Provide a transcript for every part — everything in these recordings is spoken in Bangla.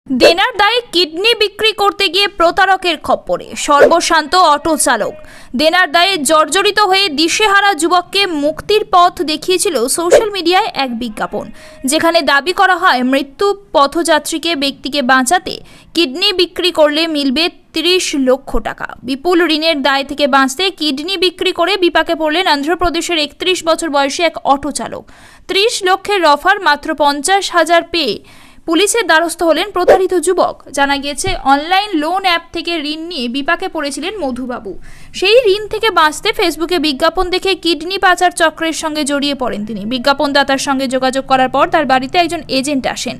দেনার দায়ে কিডনি বিক্রি করতে গিয়ে প্রতারকের খপ্পরে সর্বশান্ত অটো চালক। দেনার দায়ে জর্জরিত হয়ে দিশেহারা যুবককে মুক্তির পথ দেখিয়েছিল সোশ্যাল মিডিয়ায় এক বিজ্ঞাপন, যেখানে দাবি করা হয় মৃত্যু পথযাত্রীকে ব্যক্তিকে বাঁচাতে কিডনি বিক্রি করলে মিলবে 30 লক্ষ টাকা। বিপুল ঋণের দায় থেকে বাঁচতে কিডনি বিক্রি করে বিপাকে পড়লেন অন্ধ্রপ্রদেশের 31 বছর বয়সী এক অটো চালক। 30 লক্ষের অফার মাত্র 50,000 পেয়ে পুলিশের দ্বারস্থ হলেন প্রতারিত যুবক। জানা গিয়েছে, অনলাইন লোন অ্যাপ থেকে ঋণ নিয়ে বিপাকে পড়েছিলেন মধুবাবু। সেই ঋণ থেকে বাঁচতে ফেসবুকে বিজ্ঞাপন দেখে কিডনি পাচার চক্রের সঙ্গে জড়িয়ে পড়েন তিনি। বিজ্ঞাপনদাতার সঙ্গে যোগাযোগ করার পর তার বাড়িতে একজন এজেন্ট আসেন।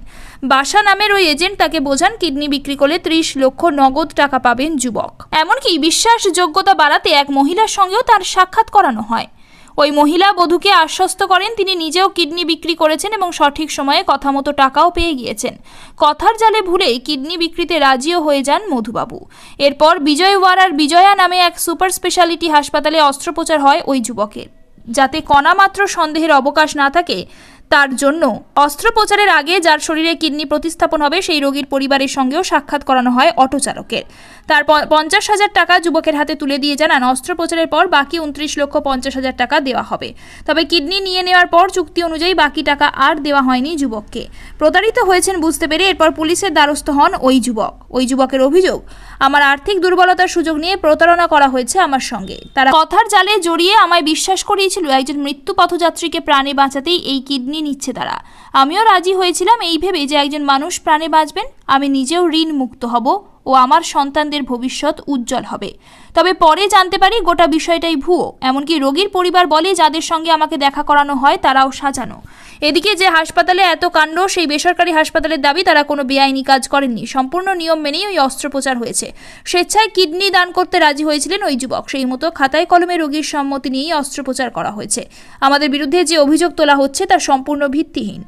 বাসা নামের ওই এজেন্ট তাকে বোঝান কিডনি বিক্রি করলে 30 লক্ষ নগদ টাকা পাবেন যুবক। এমনকি বিশ্বাসযোগ্যতা বাড়াতে এক মহিলার সঙ্গেও তার সাক্ষাৎ করানো হয়। ওই মহিলা বধূকে আশ্বস্ত করেন তিনি নিজেও কিডনি বিক্রি করেছেন এবং সঠিক সময়ে কথা মতো টাকাও পেয়ে গিয়েছেন। কথার জালে ভুলেই কিডনি বিক্রিতে রাজিও হয়ে যান মধুবাবু। এরপর বিজয়ওয়াড়ার বিজয়া নামে এক সুপার স্পেশালিটি হাসপাতালে অস্ত্রোপচার হয় ওই যুবকের, যাতে কণামাত্র সন্দেহের অবকাশ না থাকে। তার জন্য অস্ত্রোপচারের আগে যার শরীরে কিডনি প্রতিস্থাপন হবে সেই রোগীর পরিবারের সঙ্গেও সাক্ষাৎ করানো হয় অটো চালকের। তার 50,000 টাকা যুবকের হাতে তুলে দিয়ে জানান অস্ত্রোপচারের পর বাকি 29,50,000 টাকা দেওয়া হবে। তবে কিডনি নিয়ে নেওয়ার পর চুক্তি অনুযায়ী বাকি টাকা আর দেওয়া হয়নি যুবককে। প্রতারিত হয়েছেন বুঝতে পেরে এরপর পুলিশের দ্বারস্থ হন ওই যুবক। ওই যুবকের অভিযোগ, আমার আর্থিক দুর্বলতার সুযোগ নিয়ে প্রতারণা করা হয়েছে আমার সঙ্গে। তারা কথার জালে জড়িয়ে আমায় বিশ্বাস করিয়েছিল একজন মৃত্যু পথযাত্রীকে প্রাণে বাঁচাতেই এই কিডনি নিচ্ছে তারা। আমিও রাজি হয়েছিলাম এই ভেবে যে একজন মানুষ প্রাণে বাঁচবেন, আমি নিজেও ঋণ মুক্ত হব ও আমার সন্তানদের ভবিষ্যৎ উজ্জ্বল হবে। তবে পরে জানতে পারি গোটা বিষয়টাই ভুয়ো। এমনকি রোগীর পরিবার বলে যাদের সঙ্গে আমাকে দেখা করানো হয় তারাও সাজানো। এদিকে যে হাসপাতালে এত কাণ্ড, সেই বেসরকারি হাসপাতালের দাবি তারা কোনো বেআইনি কাজ করেননি, সম্পূর্ণ নিয়ম মেনেই ওই অস্ত্রোপচার হয়েছে। স্বেচ্ছায় কিডনি দান করতে রাজি হয়েছিলেন ওই যুবক। সেই মতো খাতায় কলমে রোগীর সম্মতি নিয়েই অস্ত্রোপচার করা হয়েছে। আমাদের বিরুদ্ধে যে অভিযোগ তোলা হচ্ছে তা সম্পূর্ণ ভিত্তিহীন।